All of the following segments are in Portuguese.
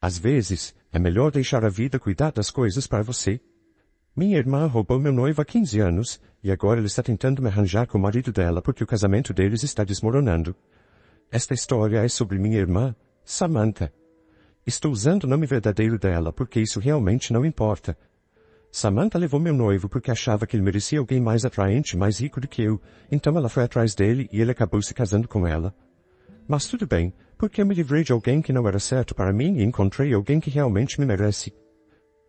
Às vezes, é melhor deixar a vida cuidar das coisas para você. Minha irmã roubou meu noivo há 15 anos, e agora ele está tentando me arranjar com o marido dela porque o casamento deles está desmoronando. Esta história é sobre minha irmã, Samantha. Estou usando o nome verdadeiro dela porque isso realmente não importa. Samantha levou meu noivo porque achava que ele merecia alguém mais atraente, mais rico do que eu, então ela foi atrás dele e ele acabou se casando com ela. Mas tudo bem, porque eu me livrei de alguém que não era certo para mim e encontrei alguém que realmente me merece.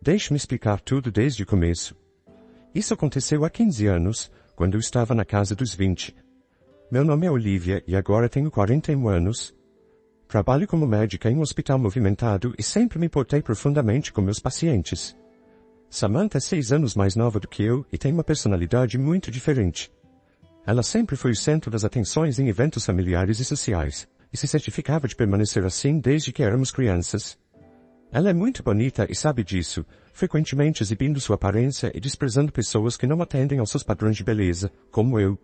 Deixe-me explicar tudo desde o começo. Isso aconteceu há 15 anos, quando eu estava na casa dos 20. Meu nome é Olivia e agora tenho 41 anos. Trabalho como médica em um hospital movimentado e sempre me importei profundamente com meus pacientes. Samantha é 6 anos mais nova do que eu e tem uma personalidade muito diferente. Ela sempre foi o centro das atenções em eventos familiares e sociais, e se certificava de permanecer assim desde que éramos crianças. Ela é muito bonita e sabe disso, frequentemente exibindo sua aparência e desprezando pessoas que não atendem aos seus padrões de beleza, como eu.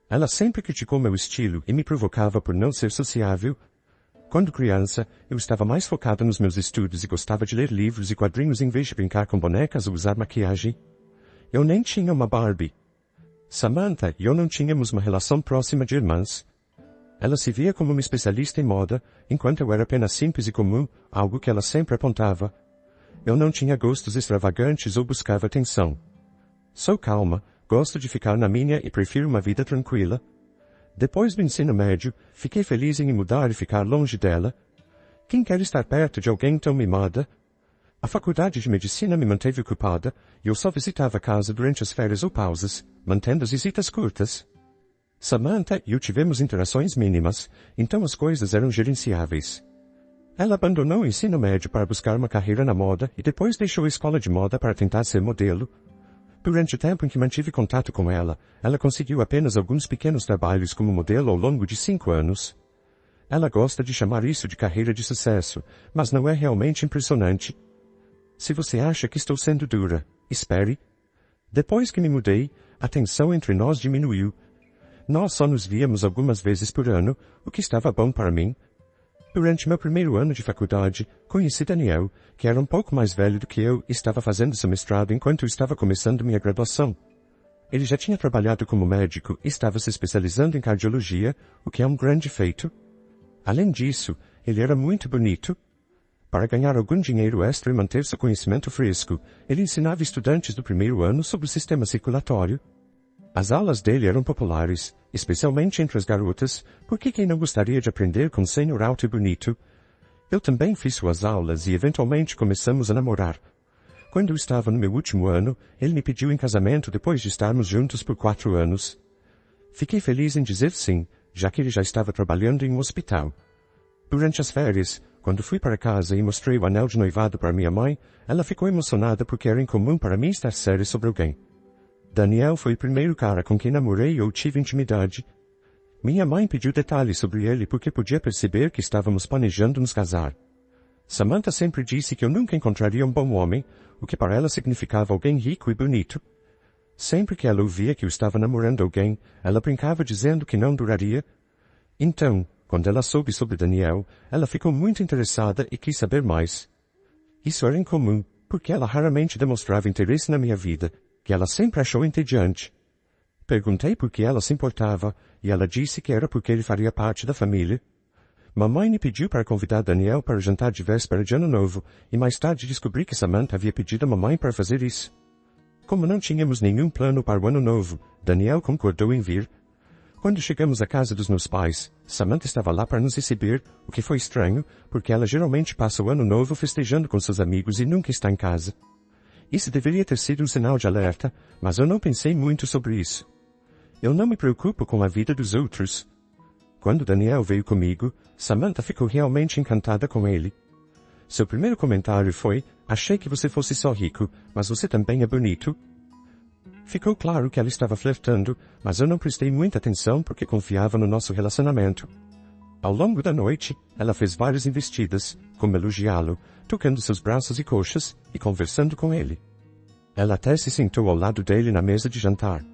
Ela sempre criticou meu estilo e me provocava por não ser sociável. Quando criança, eu estava mais focada nos meus estudos e gostava de ler livros e quadrinhos em vez de brincar com bonecas ou usar maquiagem. Eu nem tinha uma Barbie. Samantha e eu não tínhamos uma relação próxima de irmãs. Ela se via como uma especialista em moda, enquanto eu era apenas simples e comum, algo que ela sempre apontava. Eu não tinha gostos extravagantes ou buscava atenção. Sou calma, gosto de ficar na minha e prefiro uma vida tranquila. Depois do ensino médio, fiquei feliz em me mudar e ficar longe dela. Quem quer estar perto de alguém tão mimada? A faculdade de medicina me manteve ocupada e eu só visitava a casa durante as férias ou pausas, mantendo as visitas curtas. Samantha e eu tivemos interações mínimas, então as coisas eram gerenciáveis. Ela abandonou o ensino médio para buscar uma carreira na moda e depois deixou a escola de moda para tentar ser modelo. Durante o tempo em que mantive contato com ela, ela conseguiu apenas alguns pequenos trabalhos como modelo ao longo de 5 anos. Ela gosta de chamar isso de carreira de sucesso, mas não é realmente impressionante. Se você acha que estou sendo dura, espere. Depois que me mudei, a tensão entre nós diminuiu. Nós só nos víamos algumas vezes por ano, o que estava bom para mim. Durante meu primeiro ano de faculdade, conheci Daniel, que era um pouco mais velho do que eu e estava fazendo seu mestrado enquanto eu estava começando minha graduação. Ele já tinha trabalhado como médico e estava se especializando em cardiologia, o que é um grande feito. Além disso, ele era muito bonito. Para ganhar algum dinheiro extra e manter seu conhecimento fresco, ele ensinava estudantes do primeiro ano sobre o sistema circulatório. As aulas dele eram populares, especialmente entre as garotas, porque quem não gostaria de aprender com um senhor alto e bonito? Eu também fiz suas aulas e eventualmente começamos a namorar. Quando eu estava no meu último ano, ele me pediu em casamento depois de estarmos juntos por 4 anos. Fiquei feliz em dizer sim, já que ele já estava trabalhando em um hospital. Durante as férias, quando fui para casa e mostrei o anel de noivado para minha mãe, ela ficou emocionada porque era incomum para mim estar séria sobre alguém. Daniel foi o primeiro cara com quem namorei ou tive intimidade. Minha mãe pediu detalhes sobre ele porque podia perceber que estávamos planejando nos casar. Samantha sempre disse que eu nunca encontraria um bom homem, o que para ela significava alguém rico e bonito. Sempre que ela ouvia que eu estava namorando alguém, ela brincava dizendo que não duraria. Então, quando ela soube sobre Daniel, ela ficou muito interessada e quis saber mais. Isso era incomum, porque ela raramente demonstrava interesse na minha vida, que ela sempre achou entediante. Perguntei por que ela se importava, e ela disse que era porque ele faria parte da família. Mamãe me pediu para convidar Daniel para o jantar de véspera de Ano Novo, e mais tarde descobri que Samantha havia pedido a mamãe para fazer isso. Como não tínhamos nenhum plano para o Ano Novo, Daniel concordou em vir. Quando chegamos à casa dos meus pais, Samantha estava lá para nos receber, o que foi estranho, porque ela geralmente passa o Ano Novo festejando com seus amigos e nunca está em casa. Isso deveria ter sido um sinal de alerta, mas eu não pensei muito sobre isso. Eu não me preocupo com a vida dos outros. Quando Daniel veio comigo, Samantha ficou realmente encantada com ele. Seu primeiro comentário foi, achei que você fosse só rico, mas você também é bonito. Ficou claro que ela estava flertando, mas eu não prestei muita atenção porque confiava no nosso relacionamento. Ao longo da noite, ela fez várias investidas, como elogiá-lo, tocando seus braços e coxas e conversando com ele. Ela até se sentou ao lado dele na mesa de jantar.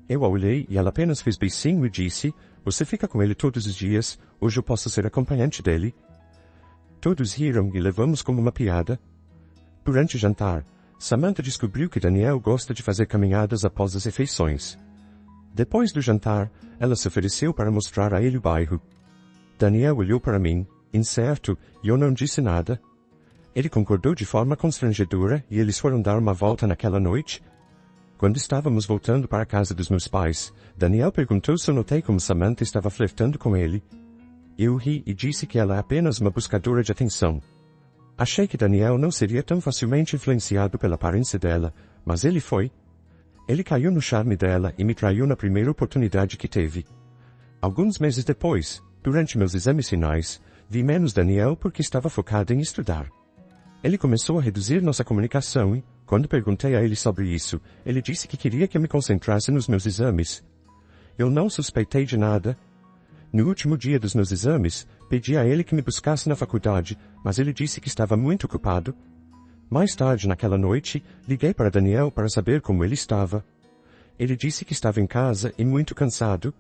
Eu a olhei e ela apenas fez beicinho e disse, você fica com ele todos os dias, hoje eu posso ser acompanhante dele. Todos riram e levamos como uma piada. Durante o jantar, Samantha descobriu que Daniel gosta de fazer caminhadas após as refeições. Depois do jantar, ela se ofereceu para mostrar a ele o bairro. Daniel olhou para mim, incerto, e eu não disse nada. Ele concordou de forma constrangedora e eles foram dar uma volta naquela noite. Quando estávamos voltando para a casa dos meus pais, Daniel perguntou se eu notei como Samantha estava flertando com ele. Eu ri e disse que ela é apenas uma buscadora de atenção. Achei que Daniel não seria tão facilmente influenciado pela aparência dela, mas ele foi. Ele caiu no charme dela e me traiu na primeira oportunidade que teve. Alguns meses depois, durante meus exames finais, vi menos Daniel porque estava focado em estudar. Ele começou a reduzir nossa comunicação e, quando perguntei a ele sobre isso, ele disse que queria que eu me concentrasse nos meus exames. Eu não suspeitei de nada. No último dia dos meus exames, pedi a ele que me buscasse na faculdade, mas ele disse que estava muito ocupado. Mais tarde naquela noite, liguei para Daniel para saber como ele estava. Ele disse que estava em casa e muito cansado.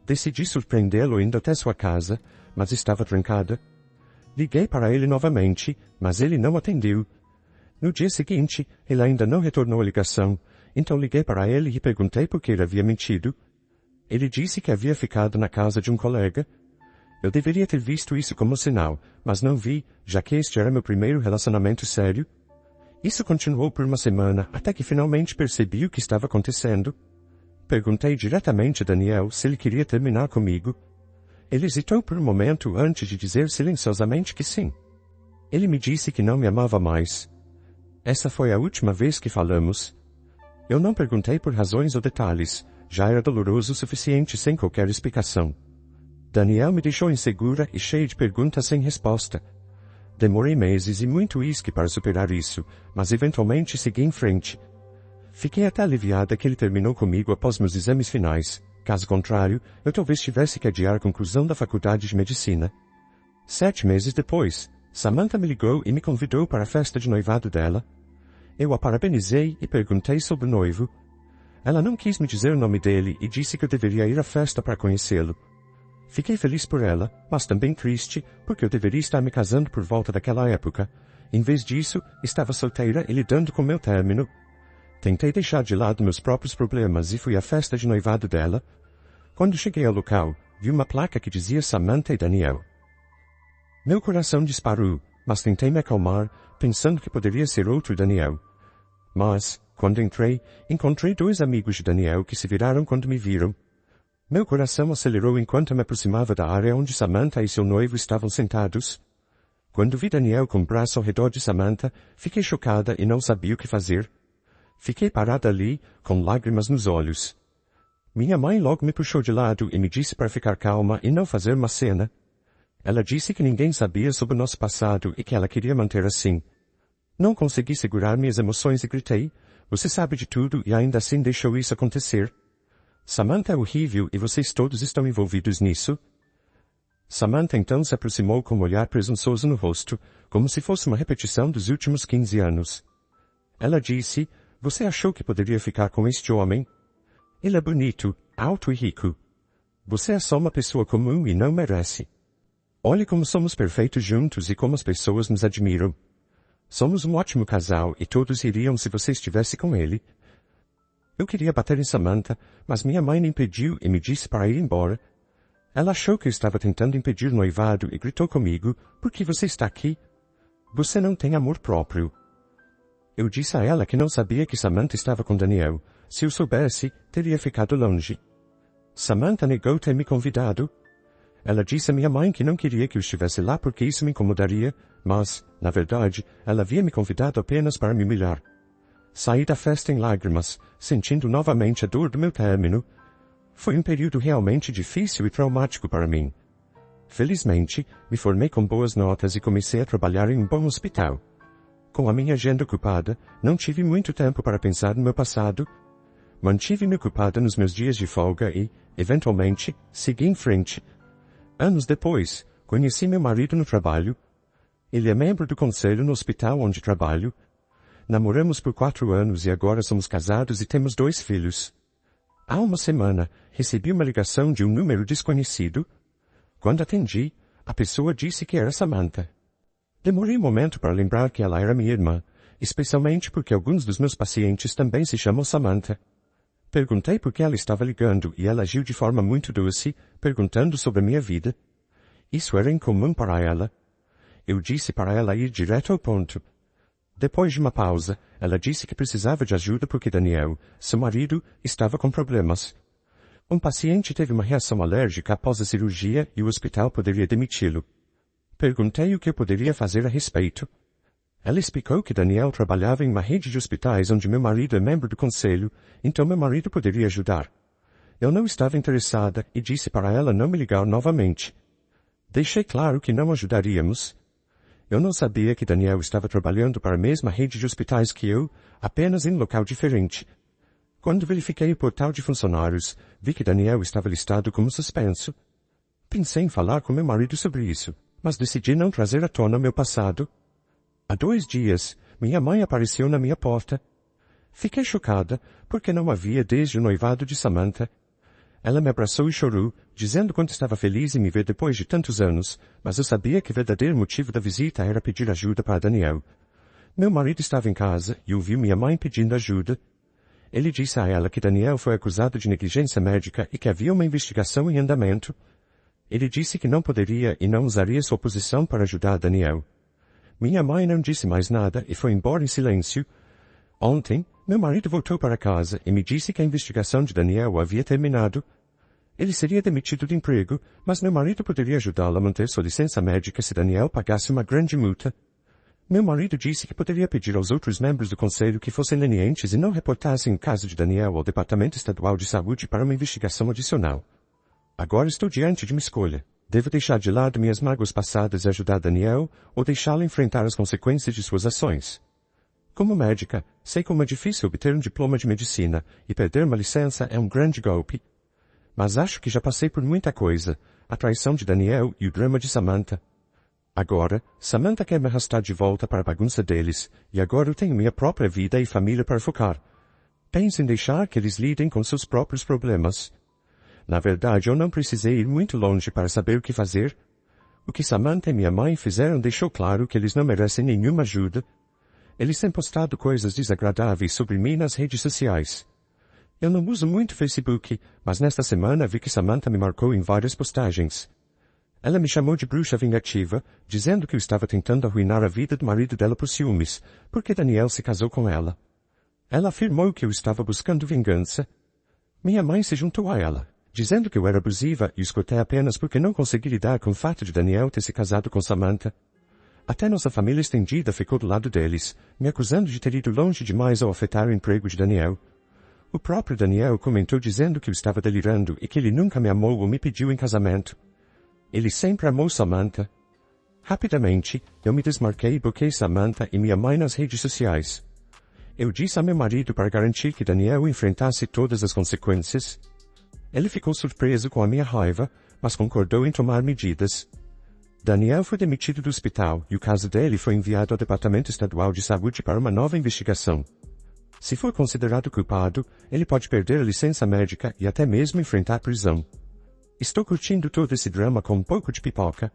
Decidi surpreendê-lo indo até sua casa, mas estava trancada. Liguei para ele novamente, mas ele não atendeu. No dia seguinte, ele ainda não retornou a ligação, então liguei para ele e perguntei por que ele havia mentido. Ele disse que havia ficado na casa de um colega. Eu deveria ter visto isso como sinal, mas não vi, já que este era meu primeiro relacionamento sério. Isso continuou por uma semana, até que finalmente percebi o que estava acontecendo. Perguntei diretamente a Daniel se ele queria terminar comigo. Ele hesitou por um momento antes de dizer silenciosamente que sim. Ele me disse que não me amava mais. Essa foi a última vez que falamos. Eu não perguntei por razões ou detalhes, já era doloroso o suficiente sem qualquer explicação. Daniel me deixou insegura e cheia de perguntas sem resposta. Demorei meses e muito uísque para superar isso, mas eventualmente segui em frente. Fiquei até aliviada que ele terminou comigo após meus exames finais. Caso contrário, eu talvez tivesse que adiar a conclusão da faculdade de medicina. 7 meses depois, Samantha me ligou e me convidou para a festa de noivado dela. Eu a parabenizei e perguntei sobre o noivo. Ela não quis me dizer o nome dele e disse que eu deveria ir à festa para conhecê-lo. Fiquei feliz por ela, mas também triste, porque eu deveria estar me casando por volta daquela época. Em vez disso, estava solteira e lidando com meu término. Tentei deixar de lado meus próprios problemas e fui à festa de noivado dela. Quando cheguei ao local, vi uma placa que dizia Samantha e Daniel. Meu coração disparou, mas tentei me acalmar, pensando que poderia ser outro Daniel. Mas, quando entrei, encontrei 2 amigos de Daniel que se viraram quando me viram. Meu coração acelerou enquanto me aproximava da área onde Samantha e seu noivo estavam sentados. Quando vi Daniel com o braço ao redor de Samantha, fiquei chocada e não sabia o que fazer. Fiquei parada ali, com lágrimas nos olhos. Minha mãe logo me puxou de lado e me disse para ficar calma e não fazer uma cena. Ela disse que ninguém sabia sobre o nosso passado e que ela queria manter assim. Não consegui segurar minhas emoções e gritei, "Você sabe de tudo e ainda assim deixou isso acontecer. Samantha é horrível e vocês todos estão envolvidos nisso." Samantha então se aproximou com um olhar presunçoso no rosto, como se fosse uma repetição dos últimos 15 anos. Ela disse, "Você achou que poderia ficar com este homem? Ele é bonito, alto e rico. Você é só uma pessoa comum e não merece. Olhe como somos perfeitos juntos e como as pessoas nos admiram. Somos um ótimo casal e todos iriam se você estivesse com ele." Eu queria bater em Samantha, mas minha mãe me impediu e me disse para ir embora. Ela achou que eu estava tentando impedir o noivado e gritou comigo, "Por que você está aqui? Você não tem amor próprio." Eu disse a ela que não sabia que Samantha estava com Daniel. Se eu soubesse, teria ficado longe. Samantha negou ter me convidado. Ela disse a minha mãe que não queria que eu estivesse lá porque isso me incomodaria, mas, na verdade, ela havia me convidado apenas para me humilhar. Saí da festa em lágrimas, sentindo novamente a dor do meu término. Foi um período realmente difícil e traumático para mim. Felizmente, me formei com boas notas e comecei a trabalhar em um bom hospital. Com a minha agenda ocupada, não tive muito tempo para pensar no meu passado. Mantive-me ocupada nos meus dias de folga e, eventualmente, segui em frente. Anos depois, conheci meu marido no trabalho. Ele é membro do conselho no hospital onde trabalho. Namoramos por 4 anos e agora somos casados e temos 2 filhos. Há uma semana, recebi uma ligação de um número desconhecido. Quando atendi, a pessoa disse que era Samantha. Demorei um momento para lembrar que ela era minha irmã, especialmente porque alguns dos meus pacientes também se chamam Samantha. Perguntei por que ela estava ligando e ela agiu de forma muito doce, perguntando sobre a minha vida. Isso era incomum para ela. Eu disse para ela ir direto ao ponto. Depois de uma pausa, ela disse que precisava de ajuda porque Daniel, seu marido, estava com problemas. Um paciente teve uma reação alérgica após a cirurgia e o hospital poderia demiti-lo. Perguntei o que eu poderia fazer a respeito. Ela explicou que Daniel trabalhava em uma rede de hospitais onde meu marido é membro do conselho, então meu marido poderia ajudar. Eu não estava interessada e disse para ela não me ligar novamente. Deixei claro que não ajudaríamos. Eu não sabia que Daniel estava trabalhando para a mesma rede de hospitais que eu, apenas em local diferente. Quando verifiquei o portal de funcionários, vi que Daniel estava listado como suspenso. Pensei em falar com meu marido sobre isso, mas decidi não trazer à tona meu passado. Há 2 dias, minha mãe apareceu na minha porta. Fiquei chocada, porque não a via desde o noivado de Samantha. Ela me abraçou e chorou, dizendo quanto estava feliz em me ver depois de tantos anos, mas eu sabia que o verdadeiro motivo da visita era pedir ajuda para Daniel. Meu marido estava em casa e ouviu minha mãe pedindo ajuda. Ele disse a ela que Daniel foi acusado de negligência médica e que havia uma investigação em andamento. Ele disse que não poderia e não usaria sua posição para ajudar Daniel. Minha mãe não disse mais nada e foi embora em silêncio. Ontem, meu marido voltou para casa e me disse que a investigação de Daniel havia terminado. Ele seria demitido do emprego, mas meu marido poderia ajudá-lo a manter sua licença médica se Daniel pagasse uma grande multa. Meu marido disse que poderia pedir aos outros membros do conselho que fossem lenientes e não reportassem o caso de Daniel ao Departamento Estadual de Saúde para uma investigação adicional. Agora estou diante de uma escolha. Devo deixar de lado minhas mágoas passadas e ajudar Daniel, ou deixá-lo enfrentar as consequências de suas ações? Como médica, sei como é difícil obter um diploma de medicina, e perder uma licença é um grande golpe. Mas acho que já passei por muita coisa, a traição de Daniel e o drama de Samantha. Agora, Samantha quer me arrastar de volta para a bagunça deles, e agora eu tenho minha própria vida e família para focar. Penso em deixar que eles lidem com seus próprios problemas. Na verdade, eu não precisei ir muito longe para saber o que fazer. O que Samantha e minha mãe fizeram deixou claro que eles não merecem nenhuma ajuda. Eles têm postado coisas desagradáveis sobre mim nas redes sociais. Eu não uso muito Facebook, mas nesta semana vi que Samantha me marcou em várias postagens. Ela me chamou de bruxa vingativa, dizendo que eu estava tentando arruinar a vida do marido dela por ciúmes, porque Daniel se casou com ela. Ela afirmou que eu estava buscando vingança. Minha mãe se juntou a ela, dizendo que eu era abusiva e escutei apenas porque não consegui lidar com o fato de Daniel ter se casado com Samantha. Até nossa família estendida ficou do lado deles, me acusando de ter ido longe demais ao afetar o emprego de Daniel. O próprio Daniel comentou dizendo que eu estava delirando e que ele nunca me amou ou me pediu em casamento. Ele sempre amou Samantha. Rapidamente, eu me desmarquei e bloqueei Samantha e minha mãe nas redes sociais. Eu disse a meu marido para garantir que Daniel enfrentasse todas as consequências. Ele ficou surpreso com a minha raiva, mas concordou em tomar medidas. Daniel foi demitido do hospital e o caso dele foi enviado ao Departamento Estadual de Saúde para uma nova investigação. Se for considerado culpado, ele pode perder a licença médica e até mesmo enfrentar prisão. Estou curtindo todo esse drama com um pouco de pipoca.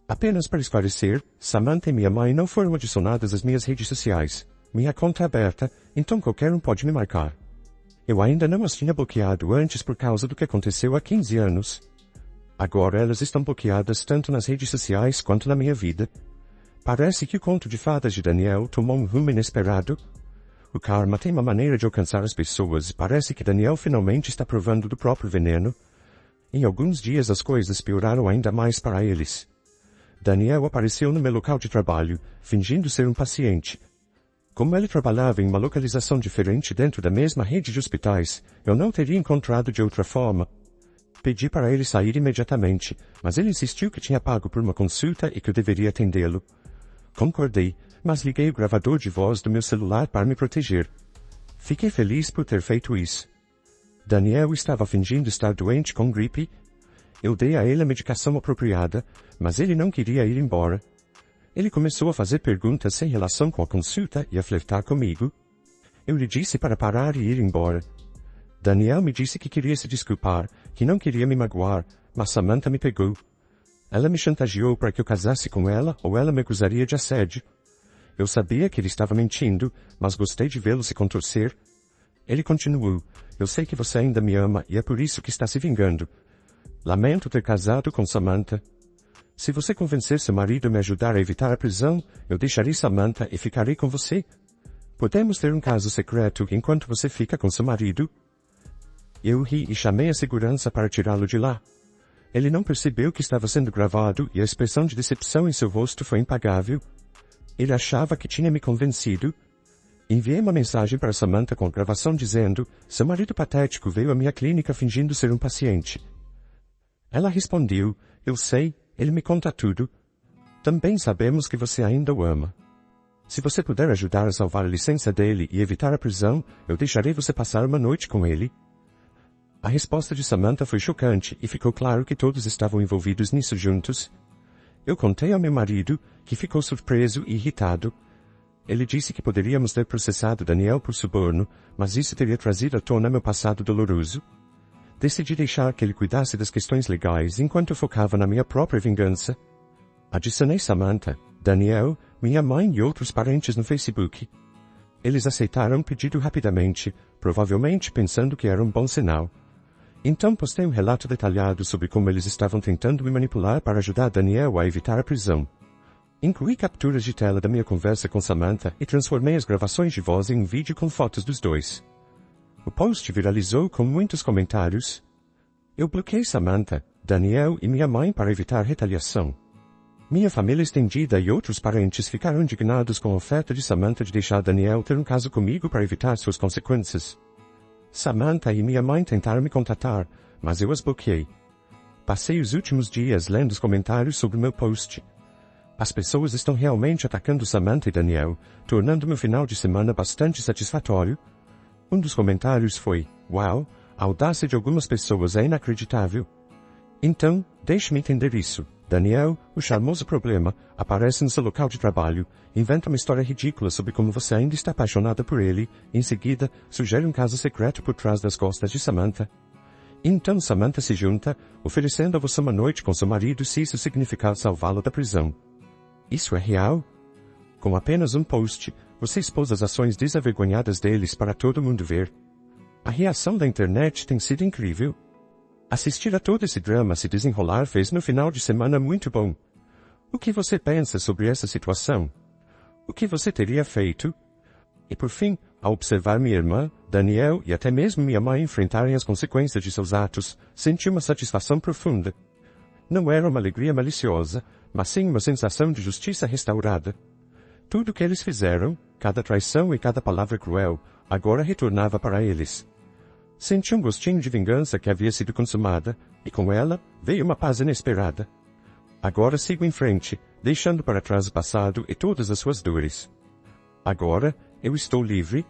Apenas para esclarecer, Samantha e minha mãe não foram adicionadas às minhas redes sociais. Minha conta é aberta, então qualquer um pode me marcar. Eu ainda não as tinha bloqueado antes por causa do que aconteceu há 15 anos. Agora elas estão bloqueadas tanto nas redes sociais quanto na minha vida. Parece que o conto de fadas de Daniel tomou um rumo inesperado. O karma tem uma maneira de alcançar as pessoas e parece que Daniel finalmente está provando do próprio veneno. Em alguns dias as coisas pioraram ainda mais para eles. Daniel apareceu no meu local de trabalho, fingindo ser um paciente. Como ele trabalhava em uma localização diferente dentro da mesma rede de hospitais, eu não teria encontrado de outra forma. Pedi para ele sair imediatamente, mas ele insistiu que tinha pago por uma consulta e que eu deveria atendê-lo. Concordei, mas liguei o gravador de voz do meu celular para me proteger. Fiquei feliz por ter feito isso. Daniel estava fingindo estar doente com gripe. Eu dei a ele a medicação apropriada, mas ele não queria ir embora. Ele começou a fazer perguntas sem relação com a consulta e a flertar comigo. Eu lhe disse para parar e ir embora. Daniel me disse que queria se desculpar, que não queria me magoar, mas Samantha me pegou. Ela me chantageou para que eu casasse com ela ou ela me acusaria de assédio. Eu sabia que ele estava mentindo, mas gostei de vê-lo se contorcer. Ele continuou, eu sei que você ainda me ama e é por isso que está se vingando. Lamento ter casado com Samantha. Se você convencer seu marido a me ajudar a evitar a prisão, eu deixarei Samantha e ficarei com você. Podemos ter um caso secreto enquanto você fica com seu marido? Eu ri e chamei a segurança para tirá-lo de lá. Ele não percebeu que estava sendo gravado e a expressão de decepção em seu rosto foi impagável. Ele achava que tinha me convencido. Enviei uma mensagem para Samantha com gravação dizendo, seu marido patético veio à minha clínica fingindo ser um paciente. Ela respondeu, eu sei, ele me conta tudo. Também sabemos que você ainda o ama. Se você puder ajudar a salvar a licença dele e evitar a prisão, eu deixarei você passar uma noite com ele. A resposta de Samantha foi chocante e ficou claro que todos estavam envolvidos nisso juntos. Eu contei ao meu marido, que ficou surpreso e irritado. Ele disse que poderíamos ter processado Daniel por suborno, mas isso teria trazido à tona meu passado doloroso. Decidi deixar que ele cuidasse das questões legais enquanto eu focava na minha própria vingança. Adicionei Samantha, Daniel, minha mãe e outros parentes no Facebook. Eles aceitaram o pedido rapidamente, provavelmente pensando que era um bom sinal. Então postei um relato detalhado sobre como eles estavam tentando me manipular para ajudar Daniel a evitar a prisão. Incluí capturas de tela da minha conversa com Samantha e transformei as gravações de voz em um vídeo com fotos dos dois. O post viralizou com muitos comentários. Eu bloqueei Samantha, Daniel e minha mãe para evitar retaliação. Minha família estendida e outros parentes ficaram indignados com a oferta de Samantha de deixar Daniel ter um caso comigo para evitar suas consequências. Samantha e minha mãe tentaram me contatar, mas eu as bloqueei. Passei os últimos dias lendo os comentários sobre meu post. As pessoas estão realmente atacando Samantha e Daniel, tornando meu final de semana bastante satisfatório. Um dos comentários foi, uau, a audácia de algumas pessoas é inacreditável. Então, deixe-me entender isso. Daniel, o charmoso problema, aparece no seu local de trabalho, inventa uma história ridícula sobre como você ainda está apaixonada por ele, em seguida, sugere um caso secreto por trás das costas de Samantha. Então Samantha se junta, oferecendo a você uma noite com seu marido se isso significar salvá-lo da prisão. Isso é real? Com apenas um post, você expôs as ações desavergonhadas deles para todo mundo ver. A reação da internet tem sido incrível. Assistir a todo esse drama se desenrolar fez meu final de semana muito bom. O que você pensa sobre essa situação? O que você teria feito? E por fim, ao observar minha irmã, Daniel e até mesmo minha mãe enfrentarem as consequências de seus atos, senti uma satisfação profunda. Não era uma alegria maliciosa, mas sim uma sensação de justiça restaurada. Tudo o que eles fizeram, cada traição e cada palavra cruel, agora retornava para eles. Senti um gostinho de vingança que havia sido consumada, e com ela veio uma paz inesperada. Agora sigo em frente, deixando para trás o passado e todas as suas dores. Agora eu estou livre,